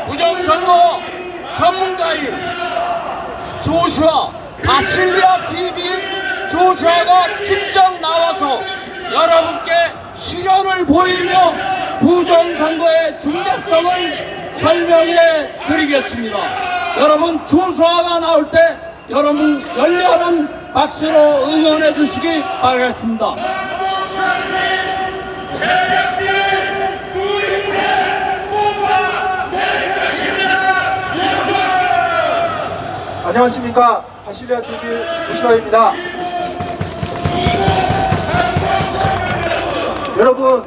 부정선거 전문가인 조슈아 바실리아 TV 조슈아가 직접 나와서 여러분께 실현을 보이며 부정선거의 중대성을 설명해 드리겠습니다. 여러분 조슈아가 나올 때 여러분 열렬한 박수로 응원해 주시기 바라겠습니다. 안녕하십니까. 바실리아 TV 조슈아입니다. 여러분,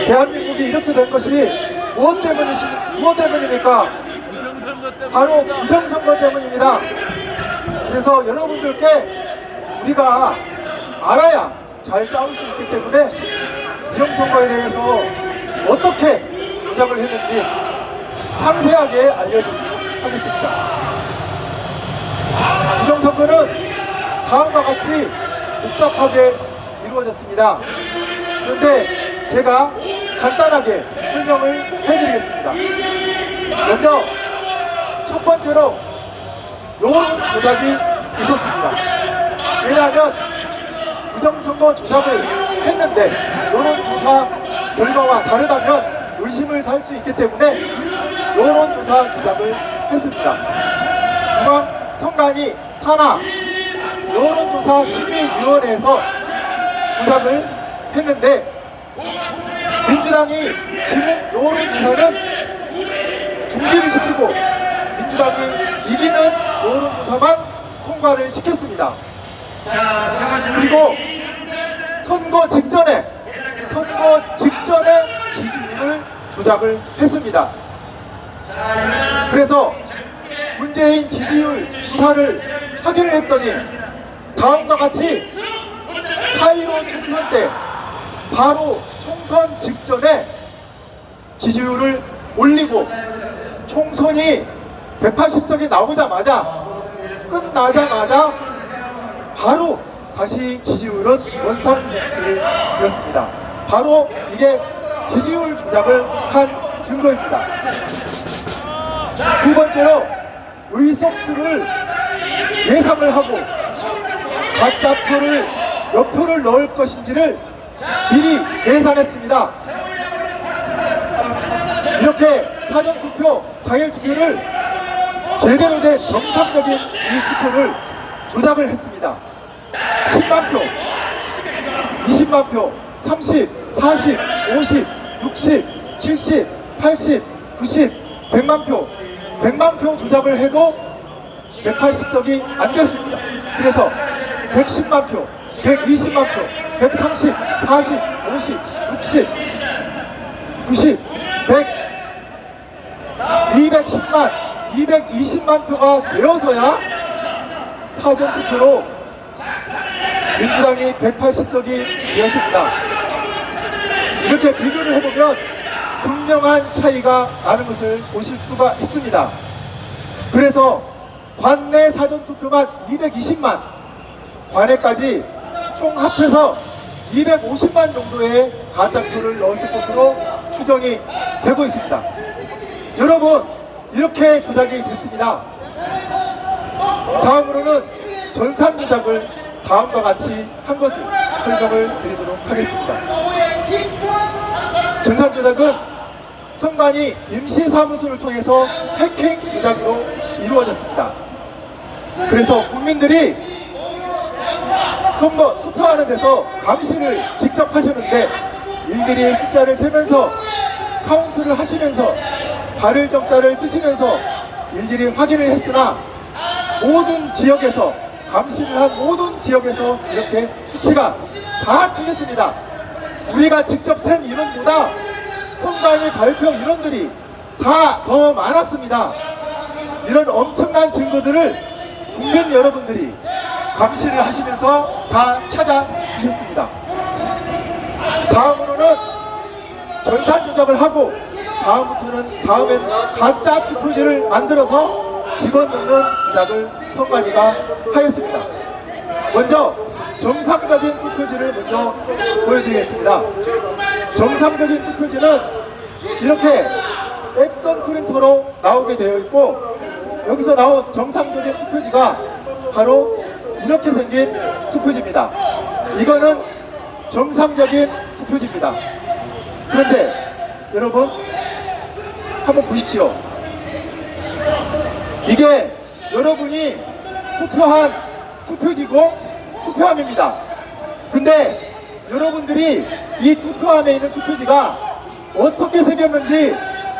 대한민국이 이렇게 된 것이 무엇 때문입니까? 바로 부정선거 때문입니다. 그래서 여러분들께 우리가 알아야 잘 싸울 수 있기 때문에 부정선거에 대해서 어떻게 조작을 했는지 상세하게 알려드리도록 하겠습니다. 부정선거는 다음과 같이 복잡하게 이루어졌습니다. 그런데 제가 간단하게 설명을 해드리겠습니다. 먼저 첫 번째로 여론 조작이 있었습니다. 왜냐하면 부정선거 조작을 했는데 여론조사 결과와 다르다면 의심을 살 수 있기 때문에 여론조사 조작을 했습니다. 중앙선관위 산하 여론조사심의위원회에서 조작을 했는데 민주당이 지는 여론조사는 중지를 시키고 민주당이 이기는 여론조사만 통과를 시켰습니다. 그리고 선거 직전에 지지율을 조작을 했습니다. 그래서 문재인 지지율 조사를 확인을 했더니 다음과 같이 4.15 총선 때 바로 총선 직전에 지지율을 올리고 총선이 180석이 끝나자마자 바로 다시 지지율은 원상되었습니다. 바로 이게 지지율 조작을 한 증거입니다. 두 번째로 의석수를 예상을 하고 가짜표를 몇 표를 넣을 것인지를 미리 계산했습니다. 이렇게 사전투표, 당일 투표를 제대로 된 정상적인 이 투표를 조작을 했습니다. 10만 표, 20만 표, 30, 40, 50, 60, 70, 80, 90, 100만 표, 100만 표 조작을 해도 180석이 안 됐습니다. 그래서 110만 표, 120만 표, 130, 40, 50, 60, 90, 100, 210만, 220만 표가 되어서야 사전투표로 민주당이 180석이 되었습니다. 이렇게 비교를 해보면 분명한 차이가 나는 것을 보실 수가 있습니다. 그래서 관내 사전투표만 220만, 관외까지 총 합해서 250만 정도의 가짜표를 넣었을 것으로 추정이 되고 있습니다. 여러분, 이렇게 조작이 됐습니다. 다음으로는 전산 조작을 다음과 같이 한 것을 설명을 드리도록 하겠습니다. 전산 조작은 선관위 임시사무소를 통해서 해킹 조작으로 이루어졌습니다. 그래서 국민들이 선거 투표하는 데서 감시를 직접 하셨는데 일일이 숫자를 세면서 카운트를 하시면서 발을 정자를 쓰시면서 일일이 확인을 했으나 모든 지역에서 감시를 한 모든 지역에서 이렇게 수치가 다 틀렸습니다. 우리가 직접 센 인원보다 선관위 발표 인원들이 다 더 많았습니다. 이런 엄청난 증거들을 국민 여러분들이 감시를 하시면서 다 찾아주셨습니다. 다음으로는 전산 조작을 하고 다음엔 가짜 투표지를 만들어서 집어넣는 조작을 선관위가 하였습니다. 먼저 정상적인 투표지를 먼저 보여드리겠습니다. 정상적인 투표지는 이렇게 앱선 프린터로 나오게 되어 있고, 여기서 나온 정상적인 투표지가 바로 이렇게 생긴 투표지입니다. 이거는 정상적인 투표지입니다. 그런데 여러분 한번 보십시오. 이게 여러분이 투표한 투표지고 투표함입니다. 근데 여러분들이 이 투표함에 있는 투표지가 어떻게 생겼는지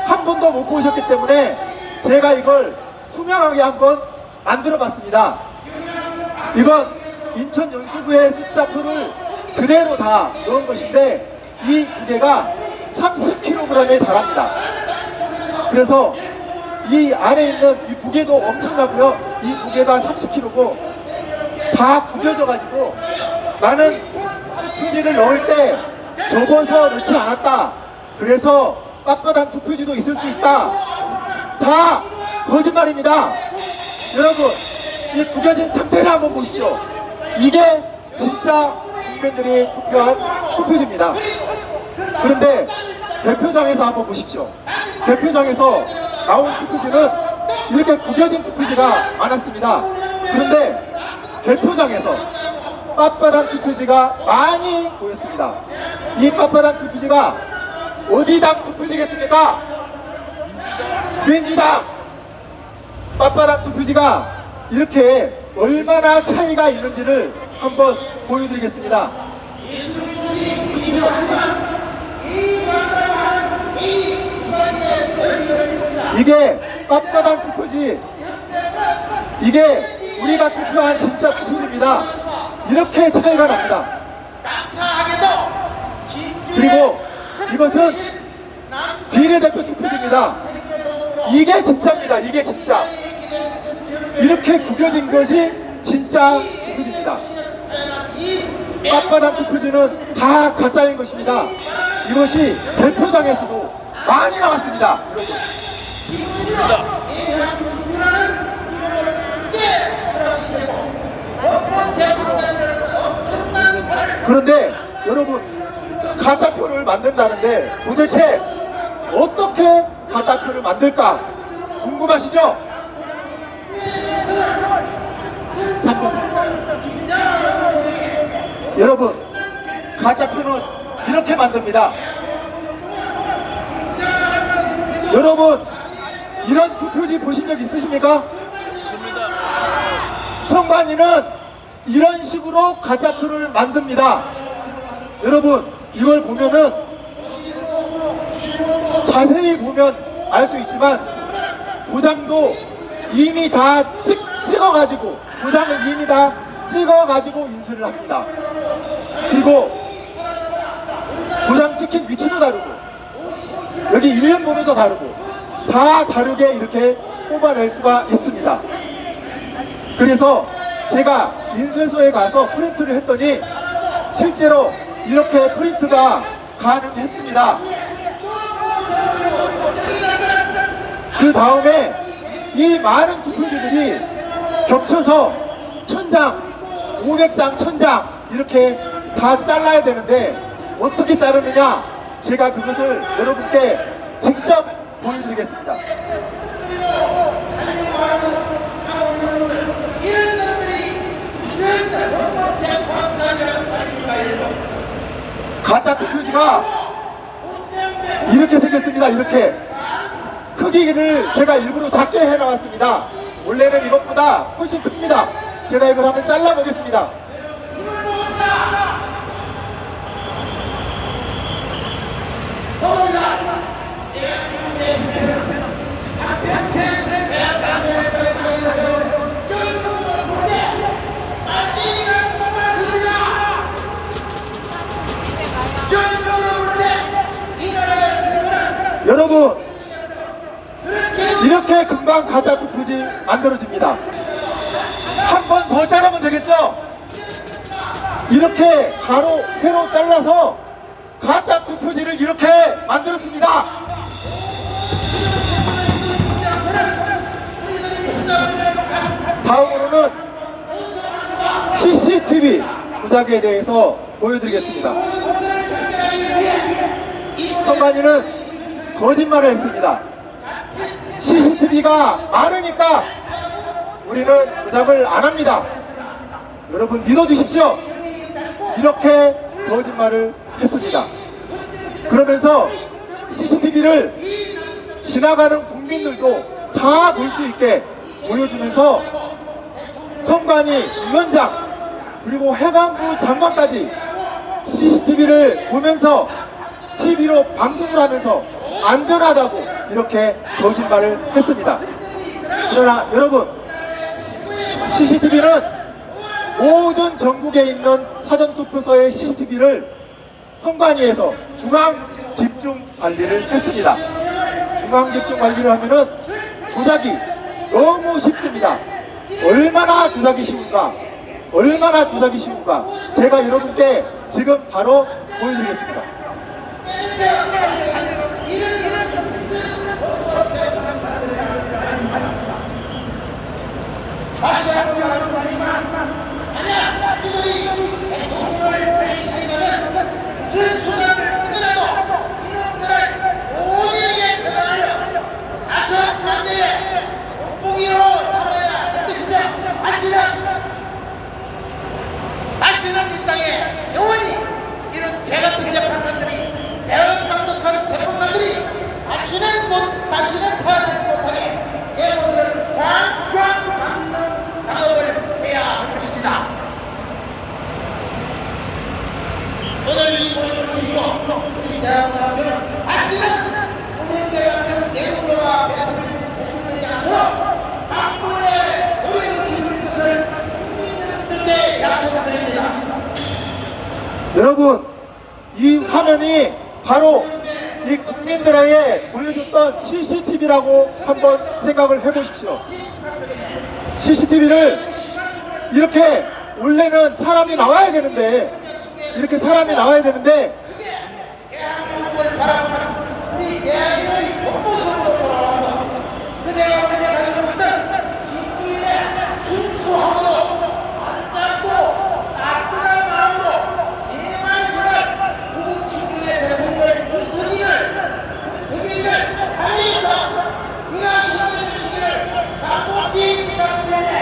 한 번도 못 보셨기 때문에 제가 이걸 투명하게 한번 만들어 봤습니다. 이건 인천 연수구의 숫자표를 그대로 다 넣은 것인데 이 무게가 30kg에 달합니다. 그래서 이 안에 있는 이 무게도 엄청나고요. 이 무게가 30kg고 다 구겨져 가지고 나는 투표지를 넣을 때 접어서 넣지 않았다. 그래서 빳빳한 투표지도 있을 수 있다. 다 거짓말입니다. 여러분, 이 구겨진 상태를 한번 보십시오. 이게 진짜 국민들이 투표한 투표지입니다. 그런데 대표장에서 한번 보십시오. 대표장에서 나온 투표지는 이렇게 구겨진 투표지가 많았습니다. 그런데 대표장에서 빳빳한 투표지가 많이 보였습니다. 이 빳빳한 투표지가 어디 당 투표지겠습니까? 민주당! 빳빳한 투표지가 이렇게 얼마나 차이가 있는지를 한번 보여드리겠습니다. 이게 빳빳한 투표지, 이게 우리가 투표한 진짜 투표지입니다. 이렇게 차이가 납니다. 그리고 이것은 비례대표 투표지입니다. 이게 진짜입니다. 이게 진짜. 이렇게 구겨진 것이 진짜 투표지입니다. 빳빳한 투표지는 다 가짜인 것입니다. 이것이 대표장에서도 많이 나왔습니다. 그런데 여러분, 가짜표를 만든다는데 도대체 어떻게 가짜표를 만들까 궁금하시죠? 3번. 여러분, 가짜표는 이렇게 만듭니다. 여러분, 이런 투표지 보신 적 있으십니까? 있습니다. 선관위는 이런 식으로 가짜표를 만듭니다. 여러분, 이걸 보면은 자세히 보면 알 수 있지만 도장도 이미 다 찍어가지고, 도장을 이미 다 찍어가지고 인쇄를 합니다. 그리고 도장 찍힌 위치도 다르고 여기 일련번호도 다르고 다 다르게 이렇게 뽑아낼 수가 있습니다. 그래서 제가 인쇄소에 가서 프린트를 했더니 실제로 이렇게 프린트가 가능했습니다. 그 다음에 이 많은 투표지들이 겹쳐서 1000장, 500장, 1000장 이렇게 다 잘라야 되는데 어떻게 자르느냐, 제가 그것을 여러분께 직접 보여드리겠습니다. 가짜 투표지가 이렇게 생겼습니다. 이렇게 크기를 제가 일부러 작게 해나왔습니다. 원래는 이것보다 훨씬 큽니다. 제가 이걸 한번 잘라 보겠습니다. 여러분, 이렇게 금방 가짜 투표지 만들어집니다. 한 번 더 자르면 되겠죠? 이렇게 가로 세로 잘라서 가짜 투표지를 이렇게 만들었습니다. 다음으로는 CCTV 조작에 대해서 보여드리겠습니다. 선관위는 거짓말을 했습니다. CCTV가 많으니까 우리는 조작을 안 합니다. 여러분 믿어주십시오. 이렇게 거짓말을 했습니다. 그러면서 CCTV를 지나가는 국민들도 다 볼 수 있게 보여주면서 선관위 위원장 그리고 해방부 장관까지 CCTV를 보면서 TV로 방송을 하면서 안전하다고 이렇게 거짓말을 했습니다. 그러나 여러분, CCTV는 모든 전국에 있는 사전투표소의 CCTV를 선관위에서 중앙집중관리를 했습니다. 중앙집중관리를 하면은 조작이 너무 쉽습니다. 얼마나 조작이 쉬운가? 얼마나 조작이 쉬운가? 제가 여러분께 지금 바로 보여드리겠습니다. 다시는 이 땅에 영원히 이런 개같은 재판관들이 대응감독하는 재판관들이 다시는 태어나지 못하게 여러분들 꽝꽝 막는 작업을 해야 할 것입니다. 오늘 이 모임을 보시고 우리 대한민국은 다시는 국민들 같은 내용과 배설이 대충되지 않도록 각부의 노력을 기울일 것을 국민들께 약속드립니다. 여러분, 이 화면이 바로 이 국민들에게 보여줬던 CCTV라고 한번 생각을 해보십시오. CCTV를 이렇게 원래는 사람이 나와야 되는데 대한민국을 바라보는 우리 대한민국의 본모습으로 돌아와서 그대가 우리가 가지고 있던 진리의 순수함으로 안잡고 따뜻한 마음으로 제발 구국 친구의 대통령을 문선이를 달리해서 우리가 지켜주시기를 간곡히 부탁드립니다.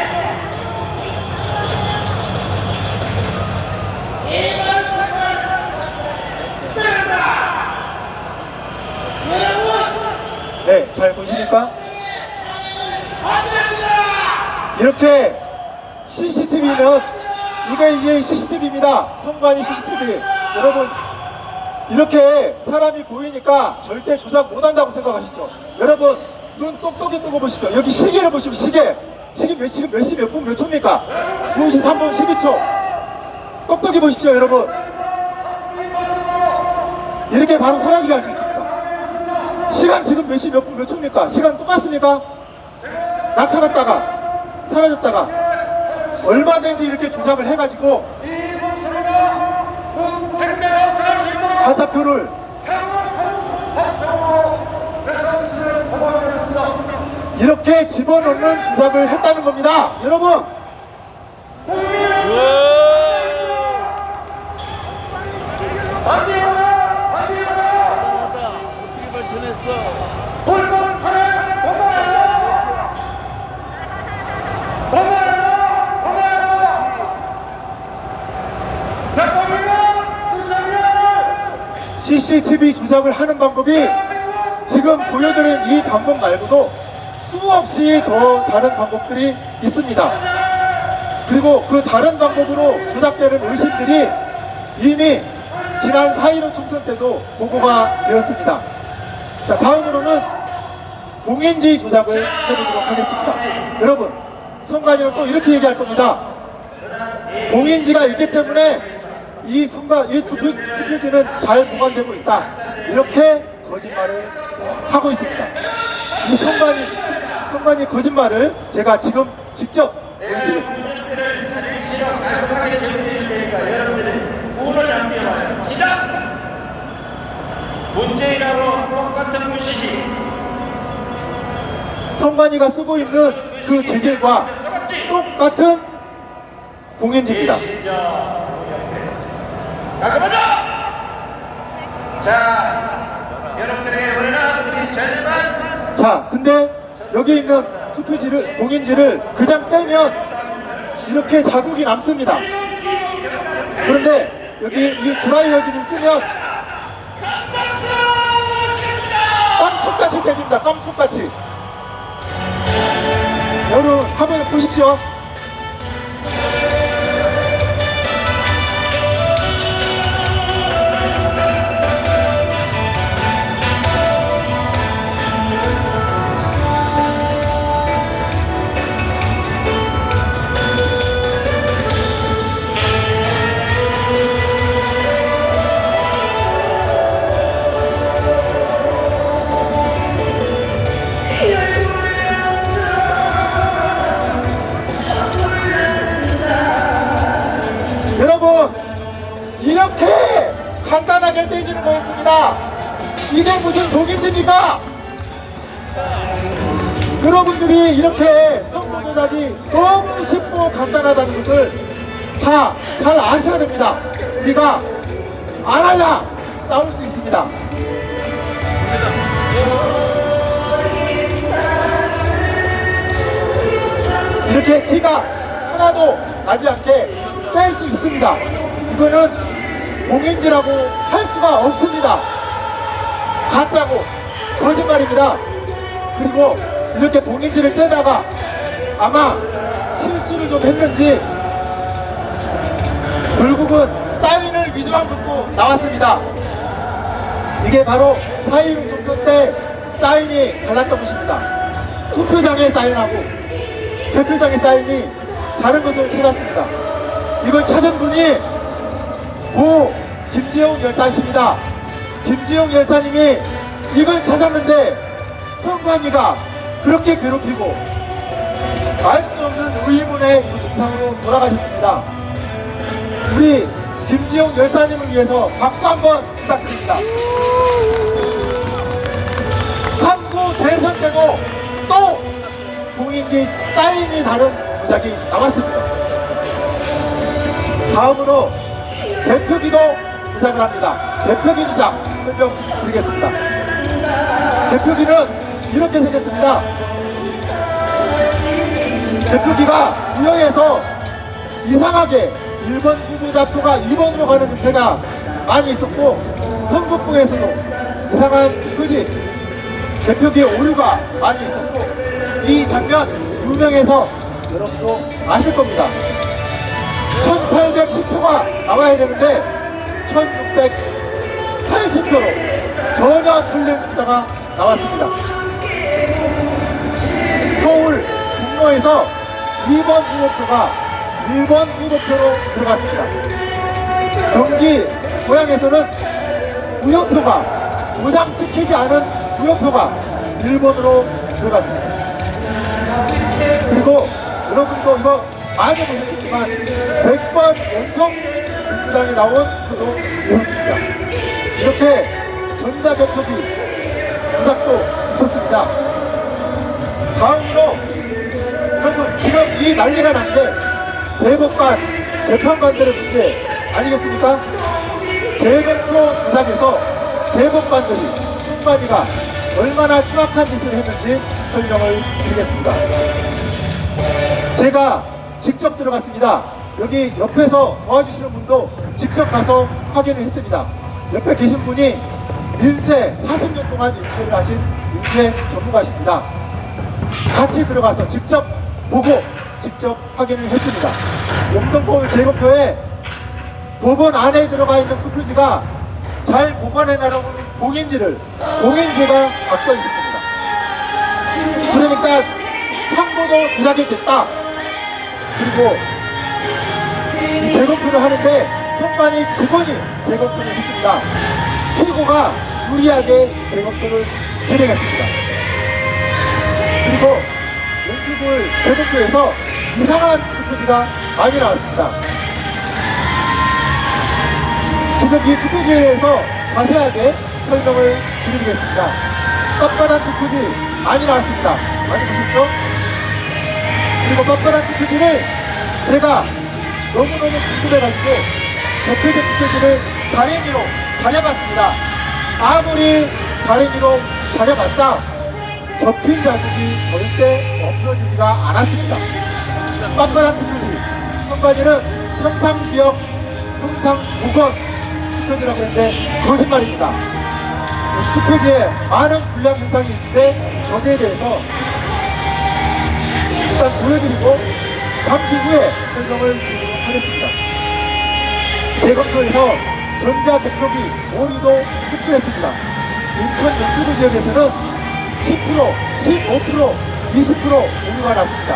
네, 잘 보십니까? 이렇게 CCTV는 이게 CCTV입니다. 선관위 CCTV. 여러분, 이렇게 사람이 보이니까 절대 조작 못한다고 생각하시죠? 여러분, 눈 똑똑히 뜨고 보십시오. 여기 시계를 보시면 시계 지금 몇 시 몇 분 몇 초입니까? 2시 3분 12초. 똑똑히 보십시오, 여러분. 이렇게 바로 사라지게 할 수 있습니다. 시간 지금 몇 시 몇 분 몇 초입니까? 시간 똑같습니까? 나타났다가 사라졌다가 얼마든지 이렇게 조작을 해가지고 가짜표를 이렇게 집어넣는 조작을 했다는 겁니다. 여러분, CCTV 조작을 하는 방법이 지금 보여드린 이 방법 말고도 수없이 더 다른 방법들이 있습니다. 그리고 그 다른 방법으로 조작되는 의심들이 이미 지난 4.15 총선 때도 보고가 되었습니다. 자, 다음으로는 공인지 조작을 해보도록 하겠습니다. 여러분, 선관위는 또 이렇게 얘기할 겁니다. 공인지가 있기 때문에 이 투표지는 잘 보관되고 있다. 이렇게 거짓말을 하고 있습니다. 이 선관위 거짓말을 제가 지금 직접 보여드리겠습니다. 문재인하고 똑같은 문시시 선관위가 쓰고 있는 그 재질과 똑같은 공인지입니다. 자, 여러분들에게 우리는 우리 절반. 자, 근데 여기 있는 투표지를, 봉인지를 그냥 떼면 이렇게 자국이 남습니다. 그런데 여기 이 드라이어기를 쓰면 깜짝같이 되집니다. 깜짝같이. 여러분 한번 보십시오. 여러분 이렇게 간단하게 떼지는 거였습니다. 이게 무슨 독인지입니까? 여러분들이 이렇게 선거 조작이 너무 쉽고 간단하다는 것을 다 잘 아셔야 됩니다. 우리가 알아야 싸울 수 있습니다. 이렇게 티가 하나도 나지 않게 뗄 수 있습니다. 이거는 봉인지라고 할 수가 없습니다. 가짜고 거짓말입니다. 그리고 이렇게 봉인지를 떼다가 아마 실수를 좀 했는지 결국은 사인을 위조한 것도 나왔습니다. 이게 바로 4.16 총선 때 사인이 달랐던 것입니다. 투표장에 사인하고 대표장의 사인이 다른 것을 찾았습니다. 이걸 찾은 분이 고 김지용 열사십니다. 김지용 열사님이 이걸 찾았는데 선관위가 그렇게 괴롭히고 알 수 없는 의문의 그 동상으로 돌아가셨습니다. 우리 김지용 열사님을 위해서 박수 한번 부탁드립니다. 3구 대선 때도 또 봉인지 사인이 다른 조작이 나왔습니다. 다음으로 대표기도 조작을 합니다. 대표기 조작 설명드리겠습니다. 대표기는 이렇게 생겼습니다. 대표기가 부여해서 이상하게 1번 후보자 표가 2번으로 가는 증세가 많이 있었고 선거구에서도 이상한 표지 대표기에 오류가 많이 있었고 이 장면 유명해서 여러분도 아실 겁니다. 1810표가 나와야 되는데 1680표로 전혀 틀린 숫자가 나왔습니다. 서울 분모에서 2번 후보표가 1번 후보표로 들어갔습니다. 경기 고양에서는 무효표가 도장 찍히지 않은 무효표가 1번으로 들어갔습니다. 그리고 여러분도 이거 많이 보셨겠지만 100번 연속 민주당이 나온 표도 있었습니다. 이렇게 전자개표기 조작도 있었습니다. 다음으로 여러분 지금 이 난리가 난 게 대법관 재판관들의 문제 아니겠습니까? 재검표 조작에서 대법관들이 선관위가 얼마나 추악한 짓을 했는지 설명을 드리겠습니다. 제가 직접 들어갔습니다. 여기 옆에서 도와주시는 분도 직접 가서 확인을 했습니다. 옆에 계신 분이 인쇄 40년 동안 인쇄를 하신 인쇄 전문가십니다. 같이 들어가서 직접 보고 직접 확인을 했습니다. 영등포 재검표에 법원 안에 들어가 있는 투표지가 잘 보관해놔라고 봉인지가 바뀌어 있었습니다. 그러니까 참고도 조작이 됐다. 그리고 이 재검표를 하는데 선관위 직원이 재검표를 했습니다. 피고가 유리하게 재검표를 진행했습니다. 그리고 연수구의 재검표에서 이상한 투표지가 많이 나왔습니다. 지금 이 투표지에 대해서 자세하게 설명을 드리겠습니다. 빳빳한 투표지 많이 나왔습니다. 많이 보셨죠? 그리고 빳빳한 투표지를 제가 너무너무 궁금해가지고 접혀진 투표지를 다리미로 다려봤습니다. 아무리 다리미로 다려봤자 접힌 자국이 절대 없어지지가 않았습니다. 빳빳한 투표지. 선관위는 평상기억, 평상보건 투표지라고 했는데 거짓말입니다. 투표지에 많은 불량 현상이 있는데 거기에 대해서 일단 보여드리고 잠시 후에 설명을 드리도록 하겠습니다. 재검표에서 전자개표기 오류도 표출했습니다. 인천 영수구 지역에서는 10%, 15%, 20% 오류가 났습니다.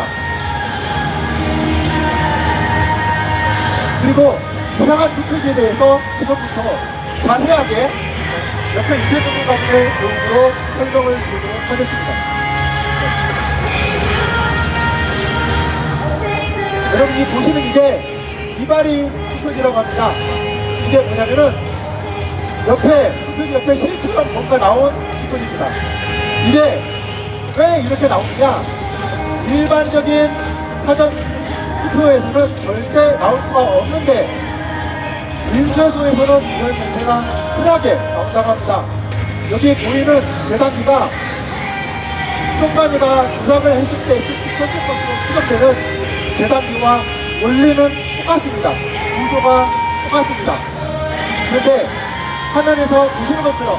그리고 이상한 투표지에 대해서 지금부터 자세하게 옆에 유세 전문가분의 도움으로 설명을 드리도록 하겠습니다. 여러분이 보시는 이게 이발이 투표지라고 합니다. 이게 뭐냐면은 옆에 투표지 옆에 실처럼 뭔가 나온 투표지입니다. 이게 왜 이렇게 나오느냐? 일반적인 사전 투표에서는 절대 나올 수가 없는데 인쇄소에서는 이런 증세가 흔하게 나온다고 합니다. 여기 보이는 재단기가 선관위가 조작을 했을 때 썼을 것으로 추정되는 재단기와 원리는 똑같습니다. 구조가 똑같습니다. 그런데 화면에서 보시는 것처럼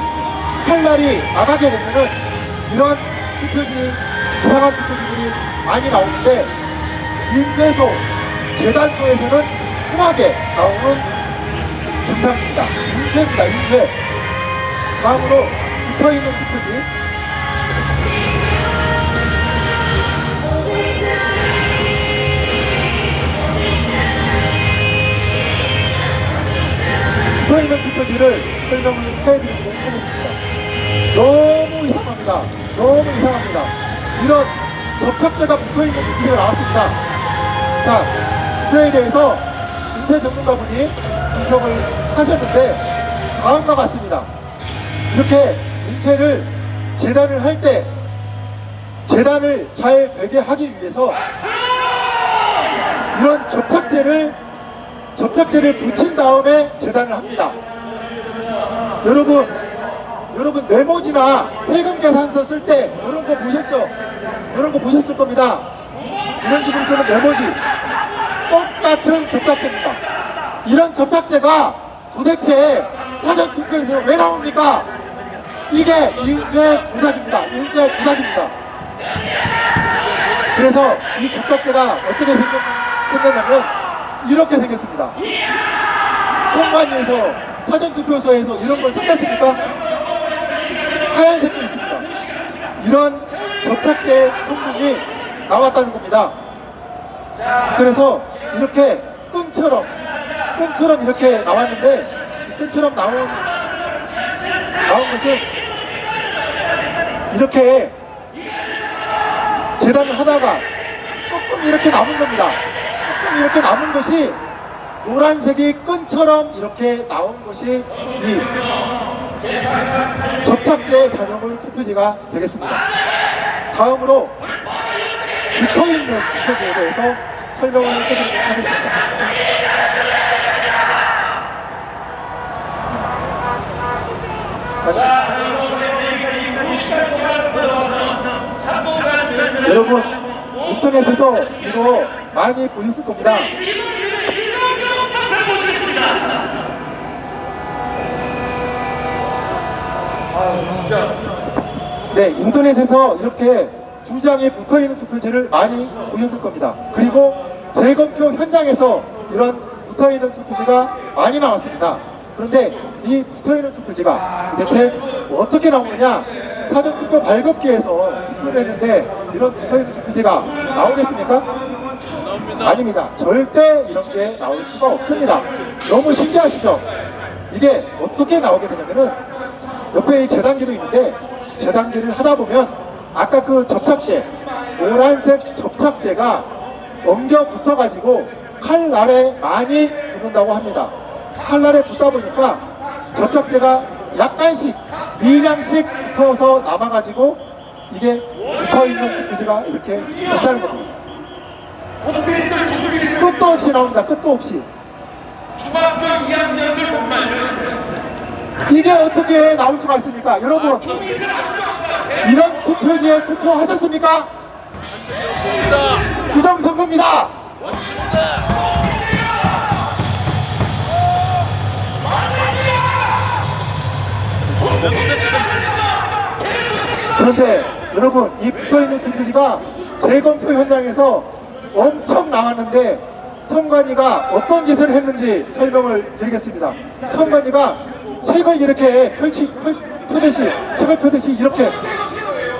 칼날이 나가게 되면은 이런 투표지, 이상한 투표지들이 많이 나오는데 인쇄소, 재단소에서는 흔하게 나오는 증상입니다. 인쇄입니다. 인쇄. 다음으로 붙어있는 투표지. 붙어있는 투표지를 설명을 해드리도록 하겠습니다. 너무 이상합니다. 너무 이상합니다. 이런 접착제가 붙어있는 투표지가 나왔습니다. 자, 이거에 대해서 인쇄 전문가분이 분석을 하셨는데 다음과 같습니다. 이렇게 인쇄를 재단을 할 때 재단을 잘 되게 하기 위해서 이런 접착제를 붙인 다음에 재단을 합니다. 여러분 네모지나 세금 계산서 쓸 때 이런 거 보셨죠? 이런 거 보셨을 겁니다. 이런 식으로 쓰는 네모지 똑같은 접착제입니다. 이런 접착제가 도대체 사전 투표에서 왜 나옵니까? 이게 인쇄 도작입니다. 인쇄 도작입니다. 그래서 이 접착제가 어떻게 생겼냐면 이렇게 생겼습니다. 선관위에서 사전 투표소에서 이런 걸 썼겠습니까? 하얀색도 있습니다. 이런 접착제 성분이 나왔다는 겁니다. 그래서 이렇게 끈처럼 이렇게 나왔는데 끈처럼 나온 것은 이렇게 재단을 하다가 조금 이렇게 남은 겁니다. 조금 이렇게 남은 것이 노란색이 끈처럼 이렇게 나온 것이 이 접착제 잔여물 투표지가 되겠습니다. 다음으로 붙어있는 투표지에 대해서 설명을 해드리도록 하겠습니다. 여러분 인터넷에서 이거 많이 보셨을 겁니다. 네, 인터넷에서 이렇게 두 장에 붙어있는 투표지를 많이 보셨을 겁니다. 그리고 재검표 현장에서 이런 붙어있는 투표지가 많이 나왔습니다. 그런데 이 붙어있는 투표지가 대체 어떻게 나오느냐? 사전투표 발급기에서 투표를 했는데 이런 붙어있는 투표지가 나오겠습니까? 아닙니다. 절대 이런 게 나올 수가 없습니다. 너무 신기하시죠? 이게 어떻게 나오게 되냐면은 옆에 이 재단기도 있는데 재단기를 하다 보면 아까 그 접착제, 노란색 접착제가 엉겨 붙어가지고 칼날에 많이 붙는다고 합니다. 칼날에 붙다 보니까 접착제가 약간씩 미량씩 붙어서 남아가지고 이게 붙어있는 투표지가 이렇게 된다는 겁니다. 끝도 없이 나옵니다. 끝도 없이. 중학교 2학년들 못 말려. 이게 어떻게 나올 수가 있습니까? 여러분, 이런 투표지에 투표하셨습니까? 부정선거입니다. 그런데 여러분, 이 붙어있는 투표지가 재검표 현장에서 엄청 나왔는데 선관위가 어떤 짓을 했는지 설명을 드리겠습니다. 선관위가 책을 이렇게 펴듯이, 책을 펴듯이 이렇게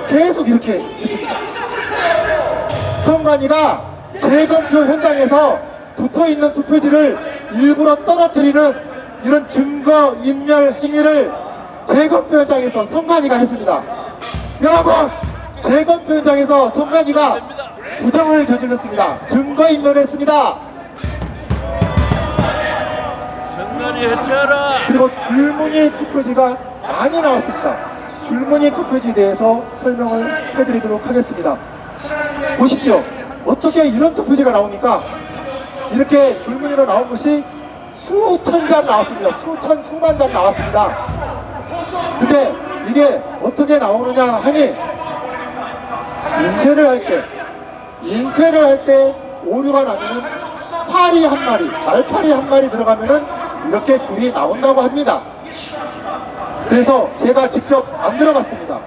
계속 이렇게 있습니다. 선관위가 재검표 현장에서 붙어있는 투표지를 일부러 떨어뜨리는 이런 증거 인멸 행위를 재검표 현장에서 선관위가 했습니다. 여러분, 재검표 현장에서 선관위가 부정을 저질렀습니다. 증거 인멸했습니다. 선관위 해체하라. 그리고 줄무늬 투표지가 많이 나왔습니다. 줄무늬 투표지에 대해서 설명을 해드리도록 하겠습니다. 보십시오. 어떻게 이런 투표지가 나옵니까? 이렇게 줄무늬로 나온 것이 수천 장 나왔습니다. 수만 장 나왔습니다. 근데 이게 어떻게 나오느냐 하니 인쇄를 할 때 오류가 나면은 파리 한 마리, 말파리 한 마리 들어가면은 이렇게 줄이 나온다고 합니다. 그래서 제가 직접 만들어 봤습니다.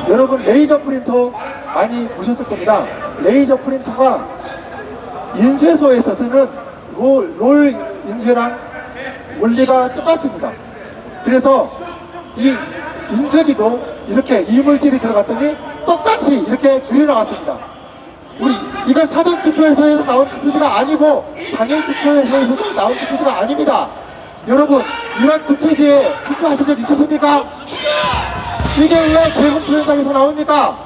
여러분, 레이저 프린터 많이 보셨을 겁니다. 레이저 프린터가 인쇄소에서 쓰는 롤 인쇄랑 원리가 똑같습니다. 그래서 이 인쇄기도 이렇게 이물질이 들어갔더니 똑같이 이렇게 줄이 나왔습니다. 이건 사전 투표에서 나온 투표지가 아니고 당일 투표에서 나온 투표지가 아닙니다. 여러분, 이런 투표지에 투표하신 적 있으십니까? 이게 왜 재검표 현장에서 나옵니까?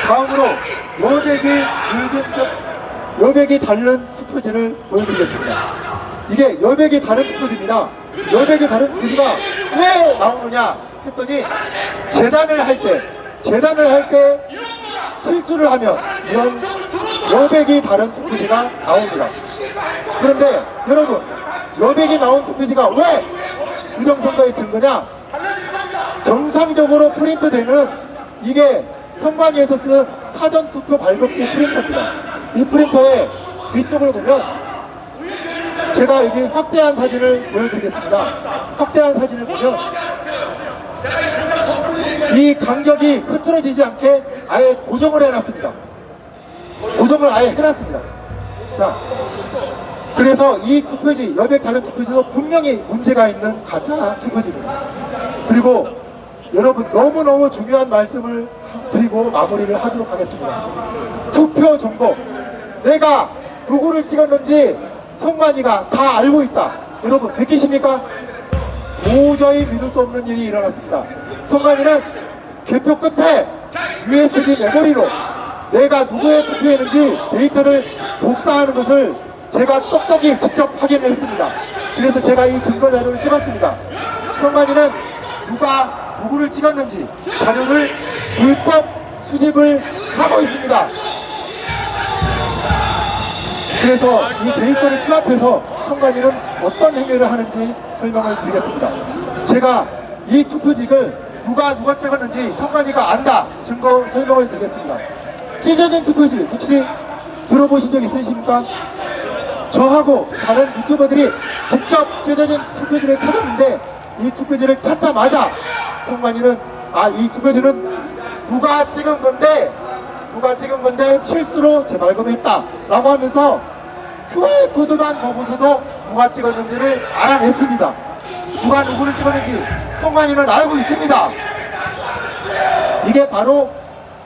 다음으로 여백이 다른 투표지를 보여드리겠습니다. 이게 여백이 다른 투표지입니다. 여백이 다른 투표지가 왜 나오느냐 했더니 재단을 할 때 실수를 하면 이런 여백이 다른 투표지가 나옵니다. 그런데 여러분, 여백이 나온 투표지가 왜 부정선거의 증거냐? 정상적으로 프린트되는 이게 선관위에서 쓴 사전투표 발급기 프린터입니다. 이 프린터의 뒤쪽을 보면 제가 여기 확대한 사진을 보여드리겠습니다. 확대한 사진을 보면 이 간격이 흐트러지지 않게 아예 고정을 해놨습니다. 고정을 아예 해놨습니다. 자, 그래서 이 투표지, 여백 다른 투표지도 분명히 문제가 있는 가짜 투표지입니다. 그리고 여러분, 너무너무 중요한 말씀을 드리고 마무리를 하도록 하겠습니다. 투표 정보, 내가 누구를 찍었는지 선관위가 다 알고 있다. 여러분, 믿기십니까? 도저히 믿을 수 없는 일이 일어났습니다. 선관위는 개표 끝에 USB 메모리로 내가 누구에 투표했는지 데이터를 복사하는 것을 제가 똑똑히 직접 확인을 했습니다. 그래서 제가 이 증거 자료를 찍었습니다. 선관위는 누가 누구를 찍었는지 자료를 불법 수집을 하고 있습니다. 그래서 이 데이터를 취합해서 선관위는 어떤 행위를 하는지 설명을 드리겠습니다. 제가 이 투표지를 누가 찍었는지 선관위가 안다 증거 설명을 드리겠습니다. 찢어진 투표지 혹시 들어보신 적 있으십니까? 저하고 다른 유튜버들이 직접 찢어진 투표지를 찾았는데 이 투표지를 찾자마자 선관위는 이 투표지는 누가 찍은 건데 실수로 재발급했다 라고 하면서 QR코드만 보고서도 누가 찍었는지를 알아냈습니다. 누가 누구를 찍었는지 선관위는 알고 있습니다. 이게 바로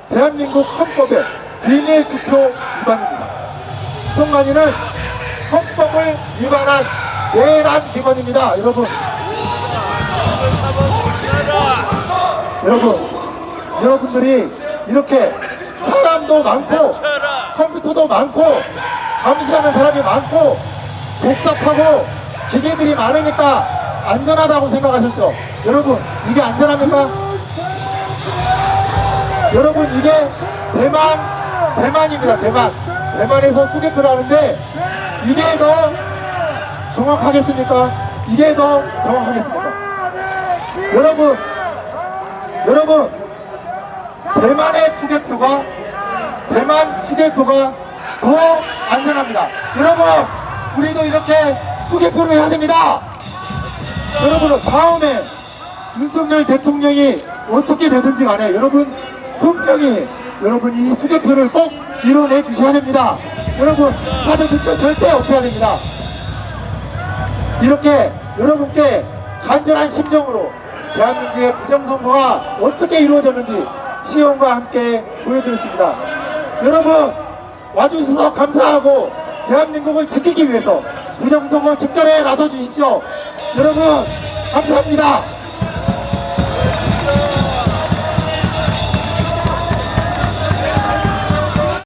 대한민국 헌법의 비밀 투표 위반입니다. 선관위는 헌법을 위반한 내란 기관입니다. 여러분들이 이렇게 사람도 많고 컴퓨터도 많고 감시하는 사람이 많고 복잡하고 기계들이 많으니까 안전하다고 생각하셨죠? 여러분, 이게 안전합니까? 여러분, 이게 대만입니다. 대만에서 수개표를 하는데 이게 더 정확하겠습니까? 이게 더 정확하겠습니까? 여러분, 대만의 투개표가 더 안전합니다. 여러분, 우리도 이렇게 수개표를 해야 됩니다. 여러분, 다음에 윤석열 대통령이 어떻게 되든지 간에 여러분 분명히 이 수개표를 꼭 이뤄내 주셔야 됩니다. 여러분, 사전 투표 절대 없어야 됩니다. 이렇게 여러분께 간절한 심정으로 대한민국의 부정선거가 어떻게 이루어졌는지 시연과 함께 보여드렸습니다. 여러분, 와주셔서 감사하고 대한민국을 지키기 위해서 부정선거 집결에 나서 주십시오. 여러분, 감사합니다.